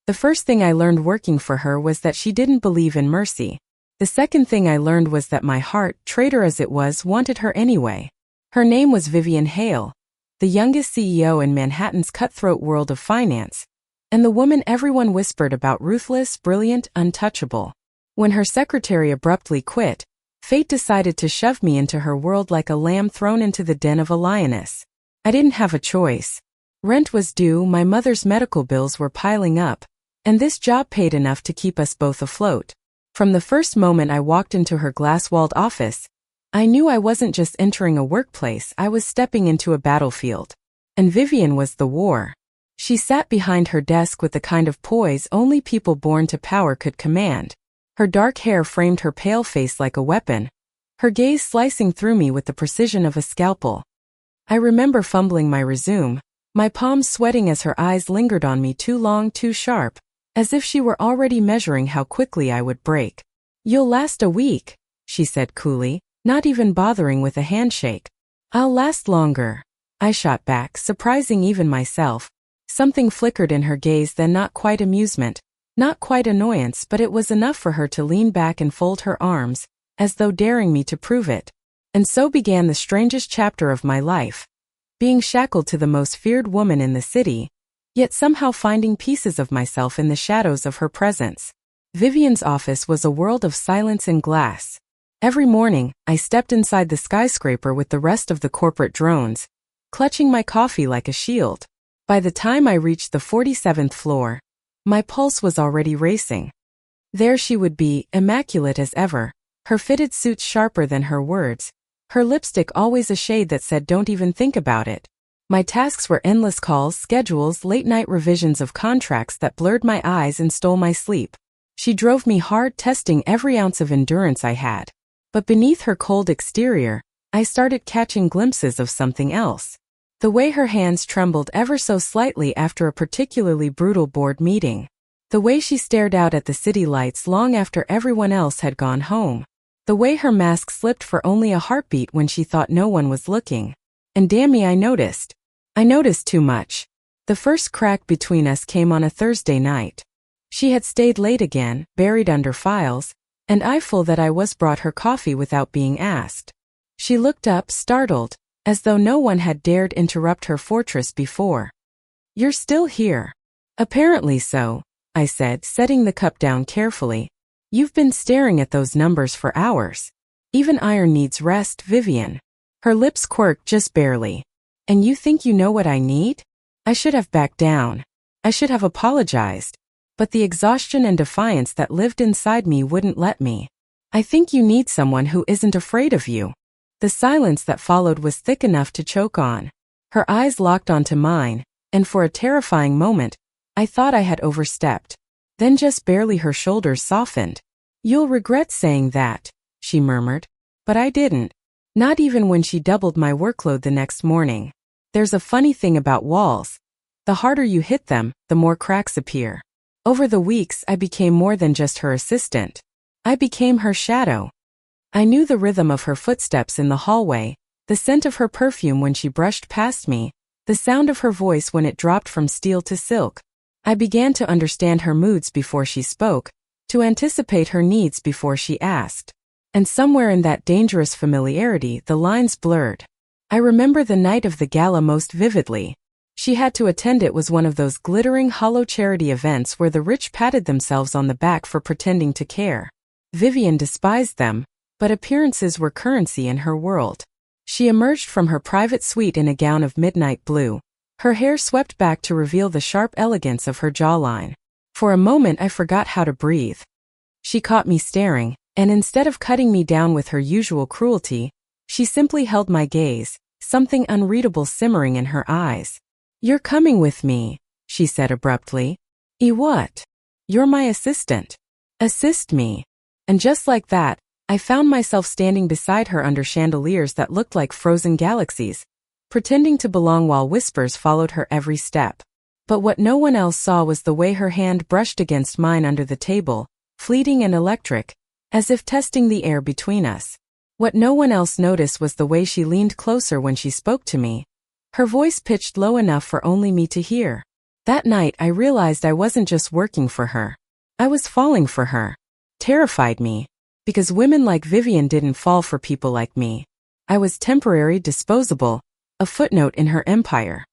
The first thing I learned working for her was that she didn't believe in mercy. The second thing I learned was that my heart, traitor as it was, wanted her anyway. Her name was Vivian Hale, the youngest CEO in Manhattan's cutthroat world of finance, and the woman everyone whispered about: ruthless, brilliant, untouchable. When her secretary abruptly quit, fate decided to shove me into her world like a lamb thrown into the den of a lioness. I didn't have a choice. Rent was due, my mother's medical bills were piling up, and this job paid enough to keep us both afloat. From the first moment I walked into her glass-walled office, I knew I wasn't just entering a workplace, I was stepping into a battlefield. And Vivian was the war. She sat behind her desk with the kind of poise only people born to power could command. Her dark hair framed her pale face like a weapon, her gaze slicing through me with the precision of a scalpel. I remember fumbling my resume, my palms sweating as her eyes lingered on me, too long, too sharp, as if she were already measuring how quickly I would break. "You'll last a week," she said coolly, not even bothering with a handshake. "I'll last longer," I shot back, surprising even myself. Something flickered in her gaze then, not quite amusement, not quite annoyance, but it was enough for her to lean back and fold her arms, as though daring me to prove it. And so began the strangest chapter of my life. Being shackled to the most feared woman in the city, yet somehow finding pieces of myself in the shadows of her presence. Vivian's office was a world of silence and glass. Every morning, I stepped inside the skyscraper with the rest of the corporate drones, clutching my coffee like a shield. By the time I reached the 47th floor, my pulse was already racing. There she would be, immaculate as ever, her fitted suits sharper than her words, her lipstick always a shade that said don't even think about it. My tasks were endless calls, schedules, late-night revisions of contracts that blurred my eyes and stole my sleep. She drove me hard, testing every ounce of endurance I had. But beneath her cold exterior, I started catching glimpses of something else. The way her hands trembled ever so slightly after a particularly brutal board meeting. The way she stared out at the city lights long after everyone else had gone home. The way her mask slipped for only a heartbeat when she thought no one was looking. And damn me, I noticed. I noticed too much. The first crack between us came on a Thursday night. She had stayed late again, buried under files, and I, full that I was, brought her coffee without being asked. She looked up, startled, as though no one had dared interrupt her fortress before. "You're still here." "Apparently so," I said, setting the cup down carefully. "You've been staring at those numbers for hours. Even iron needs rest, Vivian." Her lips quirked just barely. "And you think you know what I need?" I should have backed down. I should have apologized. But the exhaustion and defiance that lived inside me wouldn't let me. "I think you need someone who isn't afraid of you." The silence that followed was thick enough to choke on. Her eyes locked onto mine, and for a terrifying moment, I thought I had overstepped. Then just barely her shoulders softened. "You'll regret saying that," she murmured. But I didn't. Not even when she doubled my workload the next morning. There's a funny thing about walls. The harder you hit them, the more cracks appear. Over the weeks, I became more than just her assistant. I became her shadow. I knew the rhythm of her footsteps in the hallway, the scent of her perfume when she brushed past me, the sound of her voice when it dropped from steel to silk. I began to understand her moods before she spoke, to anticipate her needs before she asked. And somewhere in that dangerous familiarity, the lines blurred. I remember the night of the gala most vividly. She had to attend. It was one of those glittering, hollow charity events where the rich patted themselves on the back for pretending to care. Vivian despised them, but appearances were currency in her world. She emerged from her private suite in a gown of midnight blue, her hair swept back to reveal the sharp elegance of her jawline. For a moment I forgot how to breathe. She caught me staring, and instead of cutting me down with her usual cruelty, she simply held my gaze, something unreadable simmering in her eyes. "You're coming with me," she said abruptly. What? "You're my assistant. Assist me." And just like that, I found myself standing beside her under chandeliers that looked like frozen galaxies, pretending to belong while whispers followed her every step. But what no one else saw was the way her hand brushed against mine under the table, fleeting and electric, as if testing the air between us. What no one else noticed was the way she leaned closer when she spoke to me, her voice pitched low enough for only me to hear. That night I realized I wasn't just working for her. I was falling for her. Terrified me. Because women like Vivian didn't fall for people like me. I was temporary, disposable, a footnote in her empire.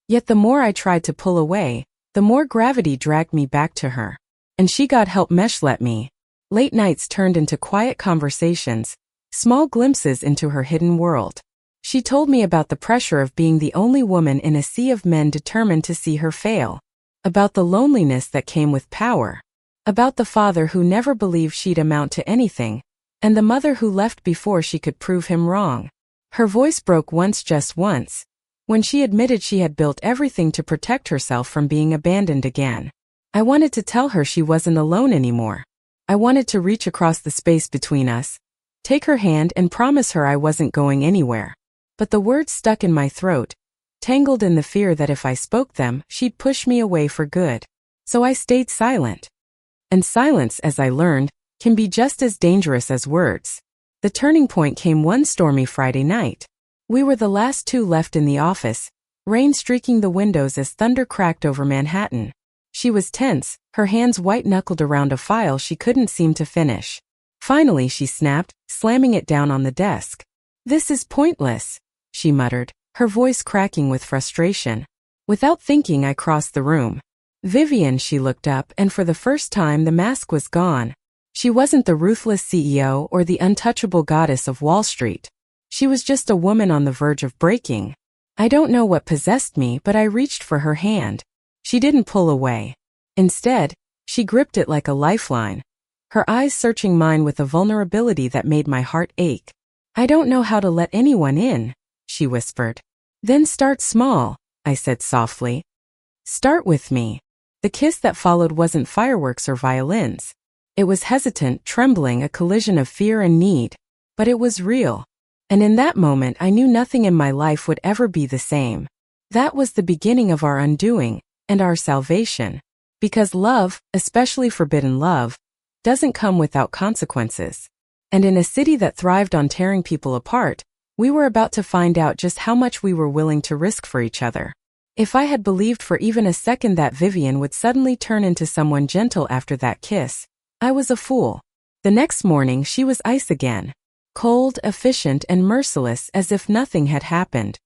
Yet the more I tried to pull away, the more gravity dragged me back to her. And she got help let me. Late nights turned into quiet conversations, small glimpses into her hidden world. She told me about the pressure of being the only woman in a sea of men determined to see her fail. About the loneliness that came with power. About the father who never believed she'd amount to anything, and the mother who left before she could prove him wrong. Her voice broke once, just once, when she admitted she had built everything to protect herself from being abandoned again. I wanted to tell her she wasn't alone anymore. I wanted to reach across the space between us, take her hand and promise her I wasn't going anywhere. But the words stuck in my throat, tangled in the fear that if I spoke them, she'd push me away for good. So I stayed silent. And silence, as I learned, can be just as dangerous as words. The turning point came one stormy Friday night. We were the last two left in the office, rain streaking the windows as thunder cracked over Manhattan. She was tense, her hands white-knuckled around a file she couldn't seem to finish. Finally she snapped, slamming it down on the desk. "This is pointless," she muttered, her voice cracking with frustration. Without thinking, I crossed the room. "Vivian," she looked up, and for the first time the mask was gone. She wasn't the ruthless CEO or the untouchable goddess of Wall Street. She was just a woman on the verge of breaking. I don't know what possessed me, but I reached for her hand. She didn't pull away. Instead, she gripped it like a lifeline, her eyes searching mine with a vulnerability that made my heart ache. "I don't know how to let anyone in," she whispered. "Then start small," I said softly. "Start with me." The kiss that followed wasn't fireworks or violins. It was hesitant, trembling, a collision of fear and need. But it was real. And in that moment I knew nothing in my life would ever be the same. That was the beginning of our undoing, and our salvation. Because love, especially forbidden love, doesn't come without consequences. And in a city that thrived on tearing people apart, we were about to find out just how much we were willing to risk for each other. If I had believed for even a second that Vivian would suddenly turn into someone gentle after that kiss, I was a fool. The next morning she was ice again. Cold, efficient, and merciless as if nothing had happened.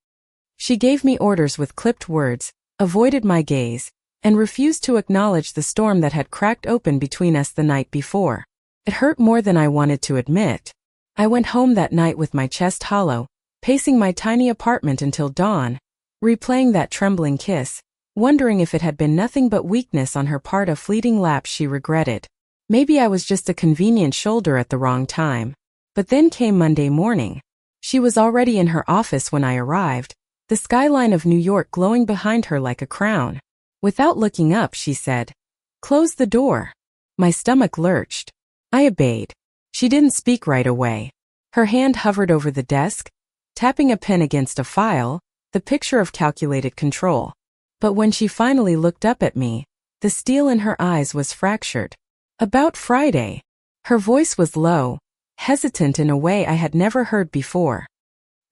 She gave me orders with clipped words, avoided my gaze, and refused to acknowledge the storm that had cracked open between us the night before. It hurt more than I wanted to admit. I went home that night with my chest hollow, pacing my tiny apartment until dawn, replaying that trembling kiss, wondering if it had been nothing but weakness on her part, a fleeting lapse she regretted. Maybe I was just a convenient shoulder at the wrong time. But then came Monday morning. She was already in her office when I arrived, the skyline of New York glowing behind her like a crown. Without looking up, she said, "Close the door." My stomach lurched. I obeyed. She didn't speak right away. Her hand hovered over the desk, tapping a pen against a file, the picture of calculated control. But when she finally looked up at me, the steel in her eyes was fractured. "About Friday." Her voice was low, hesitant in a way I had never heard before.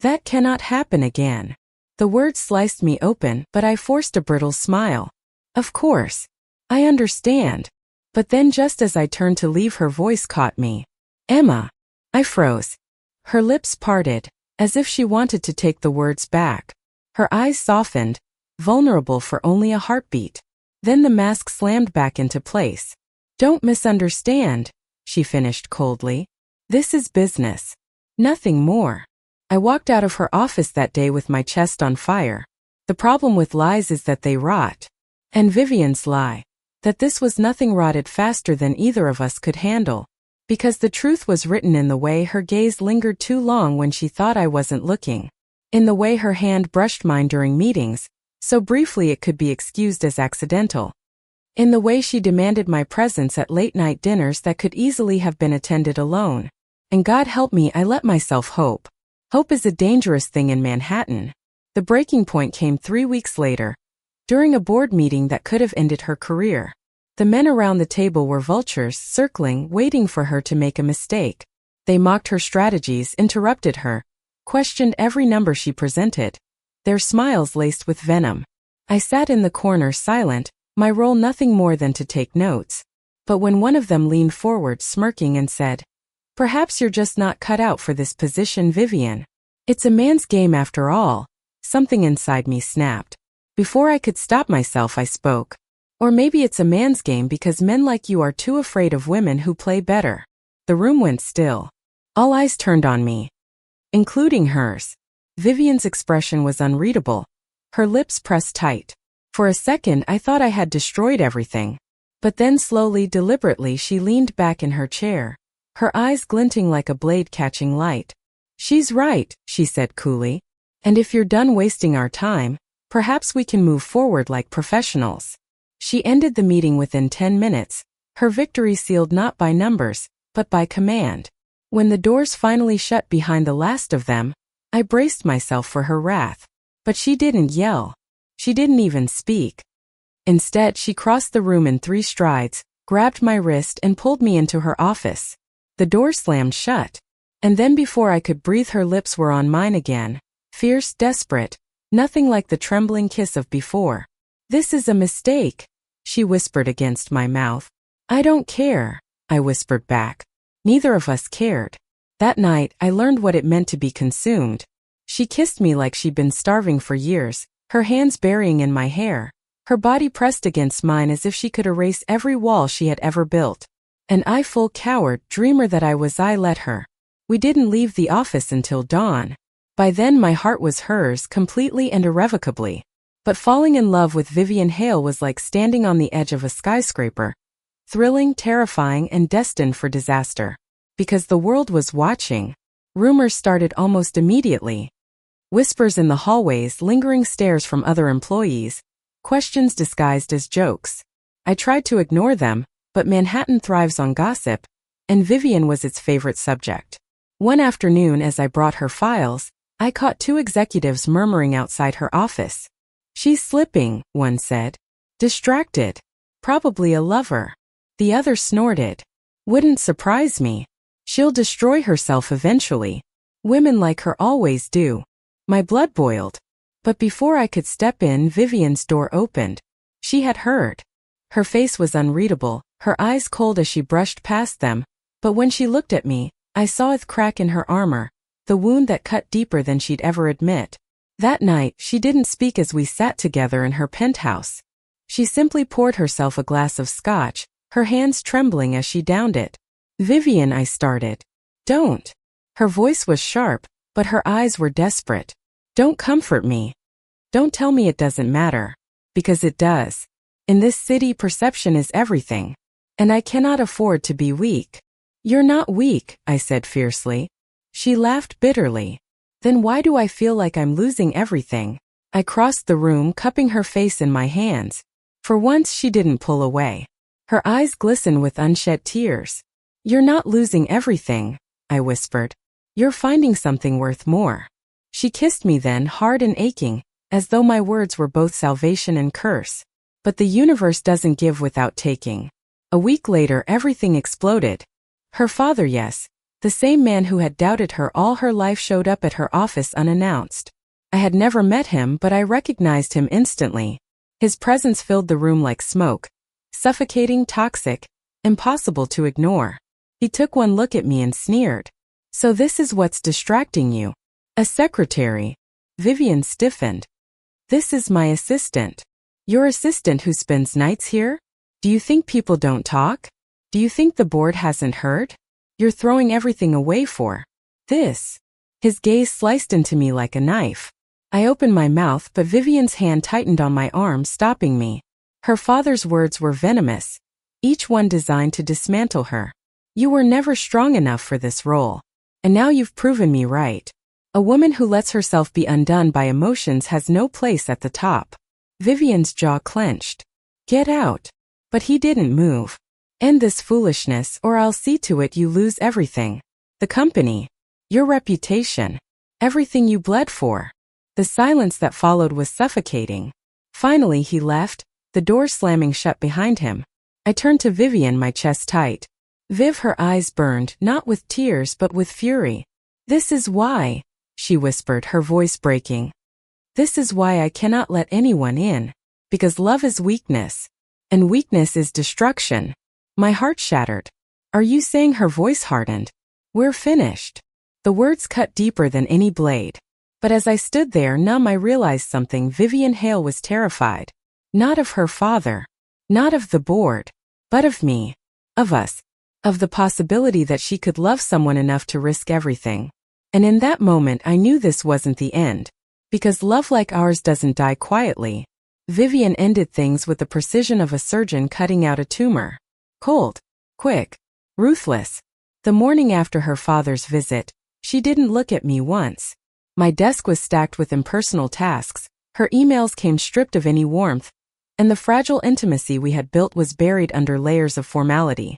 "That cannot happen again." The words sliced me open, but I forced a brittle smile. "Of course. I understand." But then just as I turned to leave, her voice caught me. "Emma." I froze. Her lips parted, as if she wanted to take the words back. Her eyes softened, vulnerable for only a heartbeat. Then the mask slammed back into place. "Don't misunderstand," she finished coldly. "This is business. Nothing more." I walked out of her office that day with my chest on fire. The problem with lies is that they rot. And Vivian's lie, that this was nothing, rotted faster than either of us could handle. Because the truth was written in the way her gaze lingered too long when she thought I wasn't looking. In the way her hand brushed mine during meetings, so briefly it could be excused as accidental. In the way she demanded my presence at late-night dinners that could easily have been attended alone. And God help me, I let myself hope. Hope is a dangerous thing in Manhattan. The breaking point came 3 weeks later, during a board meeting that could have ended her career. The men around the table were vultures, circling, waiting for her to make a mistake. They mocked her strategies, interrupted her, questioned every number she presented, their smiles laced with venom. I sat in the corner silent, my role nothing more than to take notes. But when one of them leaned forward smirking and said, "Perhaps you're just not cut out for this position, Vivian. It's a man's game after all," something inside me snapped. Before I could stop myself, I spoke. "Or maybe it's a man's game because men like you are too afraid of women who play better." The room went still. All eyes turned on me, including hers. Vivian's expression was unreadable. Her lips pressed tight. For a second, I thought I had destroyed everything. But then slowly, deliberately, she leaned back in her chair, her eyes glinting like a blade catching light. "She's right," she said coolly. "And if you're done wasting our time, perhaps we can move forward like professionals." She ended the meeting within 10 minutes, her victory sealed not by numbers, but by command. When the doors finally shut behind the last of them, I braced myself for her wrath. But she didn't yell. She didn't even speak. Instead, she crossed the room in 3 strides, grabbed my wrist and pulled me into her office. The door slammed shut. And then before I could breathe, her lips were on mine again, fierce, desperate, nothing like the trembling kiss of before. "This is a mistake," she whispered against my mouth. "I don't care," I whispered back. Neither of us cared. That night, I learned what it meant to be consumed. She kissed me like she'd been starving for years, her hands burying in my hair, her body pressed against mine as if she could erase every wall she had ever built. And I, full coward, dreamer that I was, I let her. We didn't leave the office until dawn. By then my heart was hers, completely and irrevocably. But falling in love with Vivian Hale was like standing on the edge of a skyscraper. Thrilling, terrifying, and destined for disaster. Because the world was watching. Rumors started almost immediately. Whispers in the hallways, lingering stares from other employees, questions disguised as jokes. I tried to ignore them, but Manhattan thrives on gossip, and Vivian was its favorite subject. One afternoon, as I brought her files, I caught 2 executives murmuring outside her office. "She's slipping," one said. "Distracted. Probably a lover." The other snorted. "Wouldn't surprise me. She'll destroy herself eventually. Women like her always do." My blood boiled. But before I could step in, Vivian's door opened. She had heard. Her face was unreadable, her eyes cold as she brushed past them, but when she looked at me, I saw a crack in her armor, the wound that cut deeper than she'd ever admit. That night, she didn't speak as we sat together in her penthouse. She simply poured herself a glass of scotch, her hands trembling as she downed it. "Vivian," I started. "Don't." Her voice was sharp, but her eyes were desperate. "Don't comfort me. Don't tell me it doesn't matter. Because it does. In this city, perception is everything. And I cannot afford to be weak." "You're not weak," I said fiercely. She laughed bitterly. "Then why do I feel like I'm losing everything?" I crossed the room, cupping her face in my hands. For once, she didn't pull away. Her eyes glistened with unshed tears. "You're not losing everything," I whispered. "You're finding something worth more." She kissed me then, hard and aching, as though my words were both salvation and curse. But the universe doesn't give without taking. A week later, everything exploded. Her father, yes, the same man who had doubted her all her life, showed up at her office unannounced. I had never met him, but I recognized him instantly. His presence filled the room like smoke. Suffocating, toxic, impossible to ignore. He took one look at me and sneered. "So this is what's distracting you? A secretary?" Vivian stiffened. "This is my assistant." "Your assistant who spends nights here? Do you think people don't talk? Do you think the board hasn't heard? You're throwing everything away for this." His gaze sliced into me like a knife. I opened my mouth, but Vivian's hand tightened on my arm, stopping me. Her father's words were venomous, each one designed to dismantle her. "You were never strong enough for this role. And now you've proven me right. A woman who lets herself be undone by emotions has no place at the top." Vivian's jaw clenched. "Get out." But he didn't move. "End this foolishness, or I'll see to it you lose everything. The company. Your reputation. Everything you bled for." The silence that followed was suffocating. Finally he left, the door slamming shut behind him. I turned to Vivian, my chest tight. Viv, her eyes burned, not with tears but with fury. "This is why," she whispered, her voice breaking. "This is why I cannot let anyone in." Because love is weakness. And weakness is destruction. My heart shattered. Are you saying? Her voice hardened. We're finished. The words cut deeper than any blade. But as I stood there numb, I realized something. Vivian Hale was terrified. Not of her father. Not of the board. But of me. Of us. Of the possibility that she could love someone enough to risk everything. And in that moment I knew this wasn't the end. Because love like ours doesn't die quietly. Vivian ended things with the precision of a surgeon cutting out a tumor. Cold. Quick. Ruthless. The morning after her father's visit, she didn't look at me once. My desk was stacked with impersonal tasks, her emails came stripped of any warmth, and the fragile intimacy we had built was buried under layers of formality.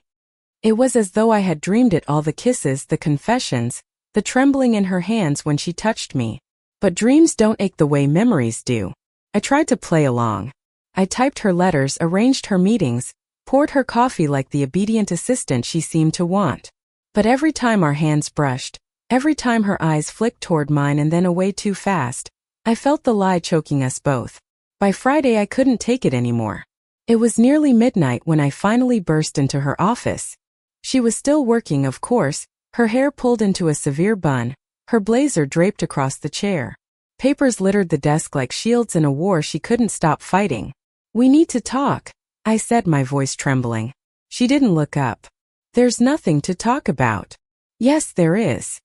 It was as though I had dreamed it all: the kisses, the confessions, the trembling in her hands when she touched me. But dreams don't ache the way memories do. I tried to play along. I typed her letters, arranged her meetings, poured her coffee like the obedient assistant she seemed to want. But every time our hands brushed, every time her eyes flicked toward mine and then away too fast, I felt the lie choking us both. By Friday I couldn't take it anymore. It was nearly midnight when I finally burst into her office. She was still working, of course, her hair pulled into a severe bun, her blazer draped across the chair. Papers littered the desk like shields in a war she couldn't stop fighting. We need to talk, I said, my voice trembling. She didn't look up. There's nothing to talk about. Yes, there is.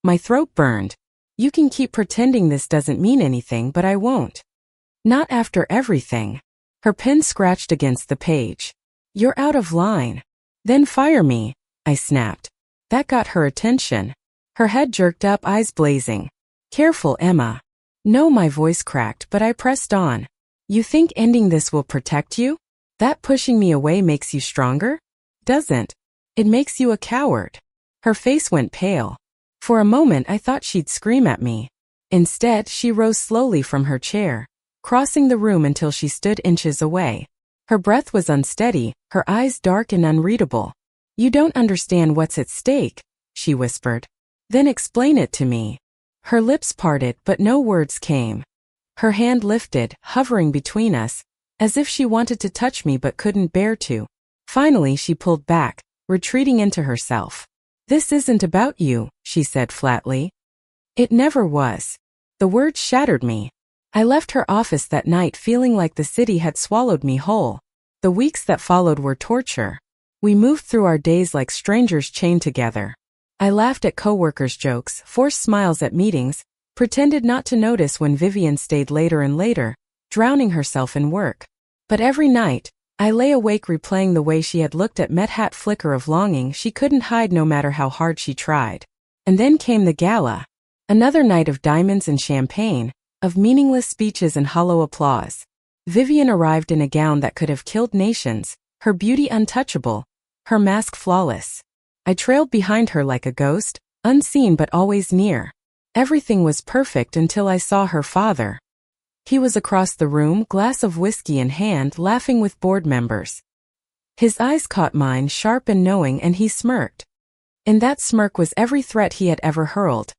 My throat burned. You can keep pretending this doesn't mean anything, but I won't. Not after everything. Her pen scratched against the page. You're out of line. Then fire me, I snapped. That got her attention. Her head jerked up, eyes blazing. Careful, Emma. No, my voice cracked, but I pressed on. You think ending this will protect you? That pushing me away makes you stronger? Doesn't. It makes you a coward. Her face went pale. For a moment I thought she'd scream at me. Instead, she rose slowly from her chair, crossing the room until she stood inches away. Her breath was unsteady, her eyes dark and unreadable. You don't understand what's at stake, she whispered. Then explain it to me. Her lips parted, but no words came. Her hand lifted, hovering between us, as if she wanted to touch me but couldn't bear to. Finally she pulled back, retreating into herself. This isn't about you, she said flatly. It never was. The words shattered me. I left her office that night feeling like the city had swallowed me whole. The weeks that followed were torture. We moved through our days like strangers chained together. I laughed at coworkers' jokes, forced smiles at meetings, pretended not to notice when Vivian stayed later and later, drowning herself in work. But every night, I lay awake replaying the way she had looked at me, that flicker of longing she couldn't hide no matter how hard she tried. And then came the gala. Another night of diamonds and champagne, of meaningless speeches and hollow applause. Vivian arrived in a gown that could have killed nations, her beauty untouchable, her mask flawless. I trailed behind her like a ghost, unseen but always near. Everything was perfect until I saw her father. He was across the room, glass of whiskey in hand, laughing with board members. His eyes caught mine, sharp and knowing, and he smirked. In that smirk was every threat he had ever hurled,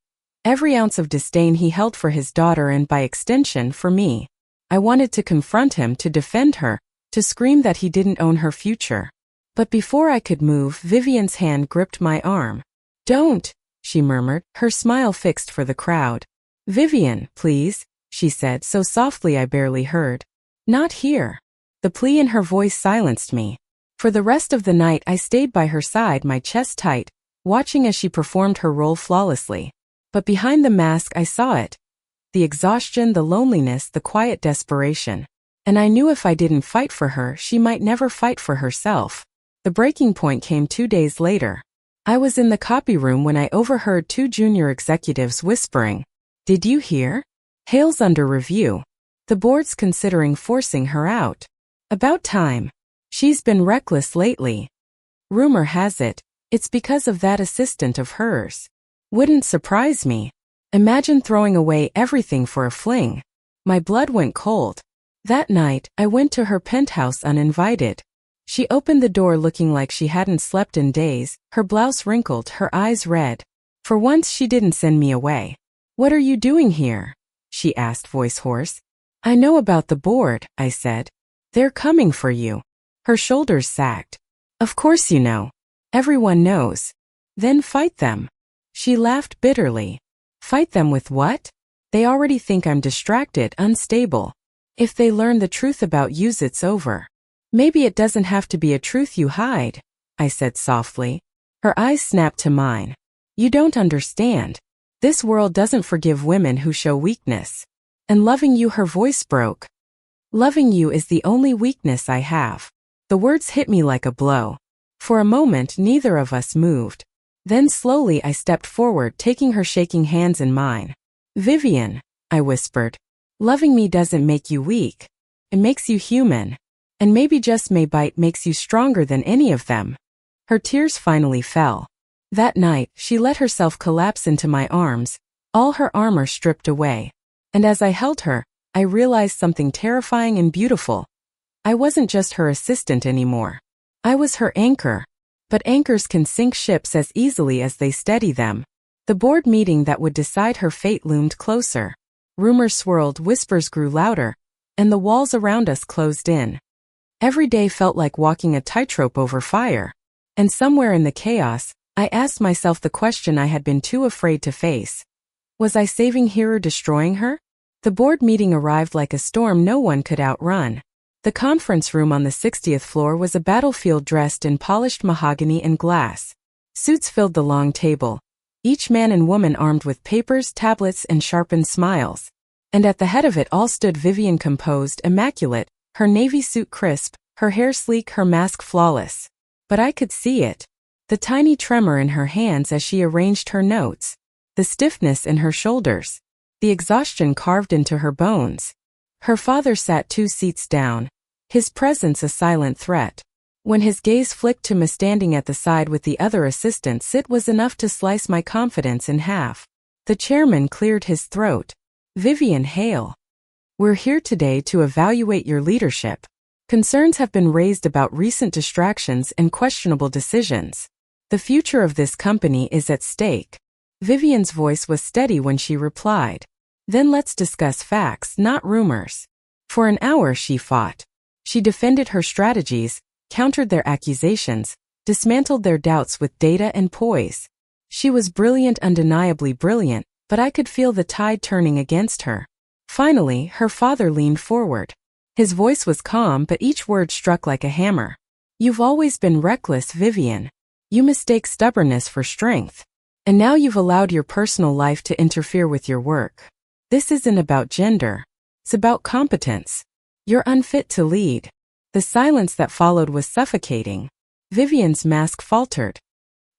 every ounce of disdain he held for his daughter and, by extension, for me. I wanted to confront him, to defend her, to scream that he didn't own her future. But before I could move, Vivian's hand gripped my arm. Don't, she murmured, her smile fixed for the crowd. Vivian, please, she said so softly I barely heard. Not here. The plea in her voice silenced me. For the rest of the night I stayed by her side, my chest tight, watching as she performed her role flawlessly. But behind the mask I saw it. The exhaustion, the loneliness, the quiet desperation. And I knew if I didn't fight for her, she might never fight for herself. The breaking point came 2 days later. I was in the copy room when I overheard 2 junior executives whispering. Did you hear? Hale's under review. The board's considering forcing her out. About time. She's been reckless lately. Rumor has it, it's because of that assistant of hers. Wouldn't surprise me. Imagine throwing away everything for a fling. My blood went cold. That night, I went to her penthouse uninvited. She opened the door looking like she hadn't slept in days, her blouse wrinkled, her eyes red. For once she didn't send me away. What are you doing here? She asked, voice hoarse. I know about the board, I said. They're coming for you. Her shoulders sagged. Of course you know. Everyone knows. Then fight them. She laughed bitterly. Fight them with what? They already think I'm distracted, unstable. If they learn the truth about you, it's over. Maybe it doesn't have to be a truth you hide, I said softly. Her eyes snapped to mine. You don't understand. This world doesn't forgive women who show weakness. And loving you, her voice broke. Loving you is the only weakness I have. The words hit me like a blow. For a moment, neither of us moved. Then slowly I stepped forward, taking her shaking hands in mine. Vivian, I whispered. Loving me doesn't make you weak. It makes you human. And maybe just maybe makes you stronger than any of them. Her tears finally fell. That night, she let herself collapse into my arms, all her armor stripped away. And as I held her, I realized something terrifying and beautiful. I wasn't just her assistant anymore. I was her anchor. But anchors can sink ships as easily as they steady them. The board meeting that would decide her fate loomed closer. Rumors swirled, whispers grew louder, and the walls around us closed in. Every day felt like walking a tightrope over fire. And somewhere in the chaos, I asked myself the question I had been too afraid to face. Was I saving her or destroying her? The board meeting arrived like a storm no one could outrun. The conference room on the 60th floor was a battlefield dressed in polished mahogany and glass. Suits filled the long table, each man and woman armed with papers, tablets, and sharpened smiles. And at the head of it all stood Vivian, composed, immaculate, her navy suit crisp, her hair sleek, her mask flawless. But I could see it. The tiny tremor in her hands as she arranged her notes. The stiffness in her shoulders. The exhaustion carved into her bones. Her father sat 2 seats down, his presence a silent threat. When his gaze flicked to me standing at the side with the other assistants, it was enough to slice my confidence in half. The chairman cleared his throat. Vivian Hale. We're here today to evaluate your leadership. Concerns have been raised about recent distractions and questionable decisions. The future of this company is at stake. Vivian's voice was steady when she replied. Then let's discuss facts, not rumors. For an hour she fought. She defended her strategies, countered their accusations, dismantled their doubts with data and poise. She was brilliant, undeniably brilliant, but I could feel the tide turning against her. Finally, her father leaned forward. His voice was calm, but each word struck like a hammer. You've always been reckless, Vivian. You mistake stubbornness for strength. And now you've allowed your personal life to interfere with your work. This isn't about gender. It's about competence. You're unfit to lead. The silence that followed was suffocating. Vivian's mask faltered.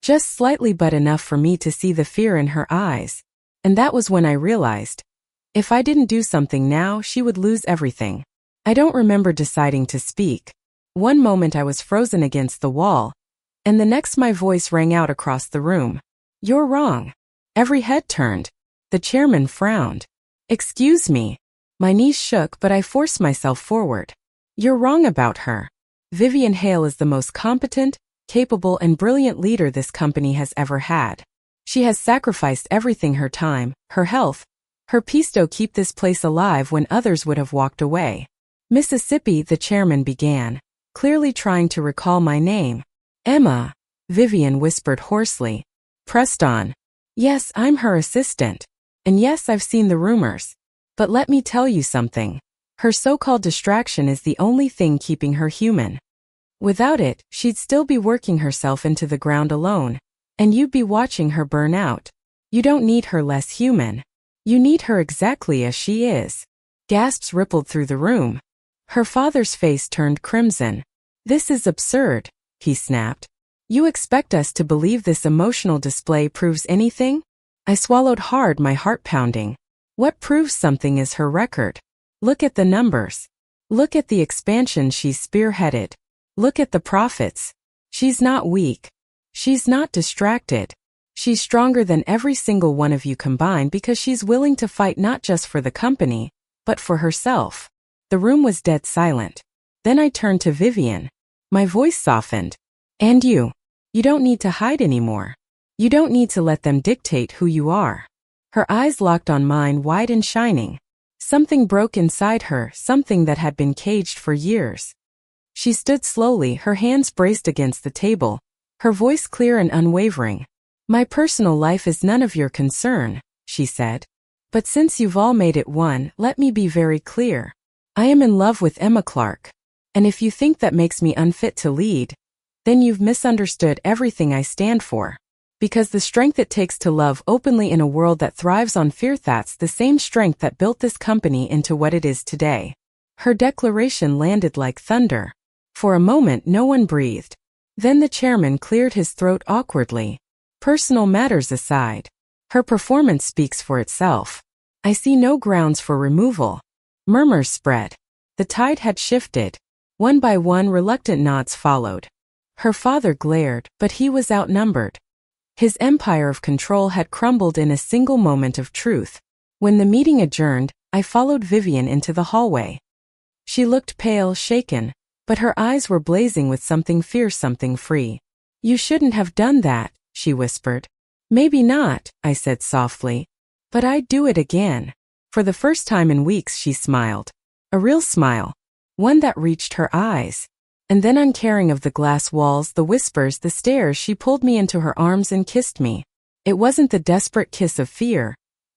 Just slightly, but enough for me to see the fear in her eyes. And that was when I realized. If I didn't do something now, she would lose everything. I don't remember deciding to speak. One moment I was frozen against the wall, and the next my voice rang out across the room. You're wrong. Every head turned. The chairman frowned. Excuse me. My knees shook, but I forced myself forward. You're wrong about her. Vivian Hale is the most competent, capable, and brilliant leader this company has ever had. She has sacrificed everything, her time, her health, her peace to keep this place alive when others would have walked away. Mississippi, the chairman began, clearly trying to recall my name. Emma, Vivian whispered hoarsely. Pressed on. Yes, I'm her assistant. And yes, I've seen the rumors. But let me tell you something. Her so-called distraction is the only thing keeping her human. Without it, she'd still be working herself into the ground alone. And you'd be watching her burn out. You don't need her less human. You need her exactly as she is. Gasps rippled through the room. Her father's face turned crimson. This is absurd, he snapped. You expect us to believe this emotional display proves anything? I swallowed hard, my heart pounding. What proves something is her record. Look at the numbers. Look at the expansion she's spearheaded. Look at the profits. She's not weak. She's not distracted. She's stronger than every single one of you combined because she's willing to fight not just for the company, but for herself. The room was dead silent. Then I turned to Vivian. My voice softened. And you. You don't need to hide anymore. You don't need to let them dictate who you are. Her eyes locked on mine, wide and shining. Something broke inside her, something that had been caged for years. She stood slowly, her hands braced against the table, her voice clear and unwavering. "My personal life is none of your concern," she said. "But since you've all made it one, let me be very clear. I am in love with Emma Clark. And if you think that makes me unfit to lead, then you've misunderstood everything I stand for. Because the strength it takes to love openly in a world that thrives on fear, that's the same strength that built this company into what it is today." Her declaration landed like thunder. For a moment no one breathed. Then the chairman cleared his throat awkwardly. "Personal matters aside, her performance speaks for itself. I see no grounds for removal." Murmurs spread. The tide had shifted. One by one reluctant nods followed. Her father glared, but he was outnumbered. His empire of control had crumbled in a single moment of truth. When the meeting adjourned, I followed Vivian into the hallway. She looked pale, shaken, but her eyes were blazing with something fierce, something free. "You shouldn't have done that," she whispered. "Maybe not," I said softly. "But I'd do it again." For the first time in weeks she smiled. A real smile. One that reached her eyes. And then, uncaring of the glass walls, the whispers, the stares, she pulled me into her arms and kissed me. It wasn't the desperate kiss of fear,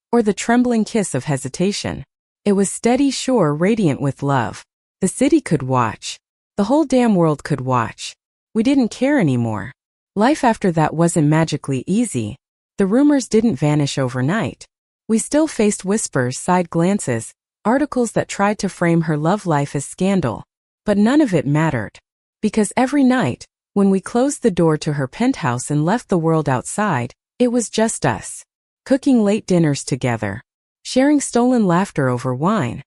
or the trembling kiss of hesitation. It was steady, sure, radiant with love. The city could watch. The whole damn world could watch. We didn't care anymore. Life after that wasn't magically easy. The rumors didn't vanish overnight. We still faced whispers, side glances, articles that tried to frame her love life as scandal. But none of it mattered. Because every night, when we closed the door to her penthouse and left the world outside, it was just us. Cooking late dinners together. Sharing stolen laughter over wine.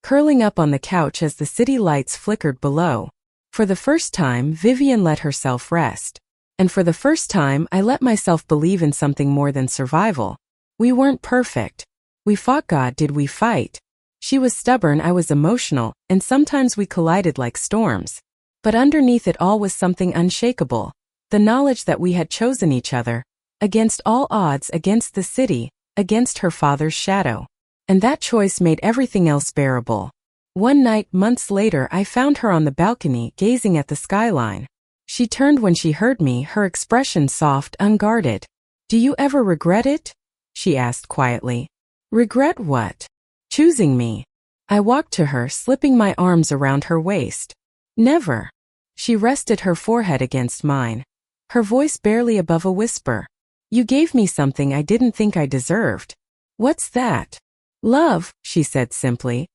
Curling up on the couch as the city lights flickered below. For the first time, Vivian let herself rest. And for the first time, I let myself believe in something more than survival. We weren't perfect. We fought. God, did we fight? She was stubborn, I was emotional, and sometimes we collided like storms. But underneath it all was something unshakable. The knowledge that we had chosen each other. Against all odds, against the city, against her father's shadow. And that choice made everything else bearable. One night, months later, I found her on the balcony, gazing at the skyline. She turned when she heard me, her expression soft, unguarded. "Do you ever regret it?" she asked quietly. "Regret what?" "Choosing me." I walked to her, slipping my arms around her waist. "Never." She rested her forehead against mine. Her voice barely above a whisper. "You gave me something I didn't think I deserved." "What's that?" "Love," she said simply.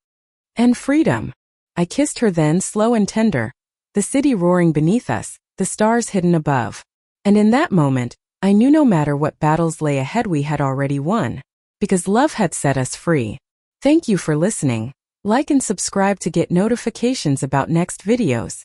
"And freedom." I kissed her then, slow and tender. The city roaring beneath us, the stars hidden above. And in that moment, I knew no matter what battles lay ahead we had already won. Because love had set us free. Thank you for listening. Like and subscribe to get notifications about next videos.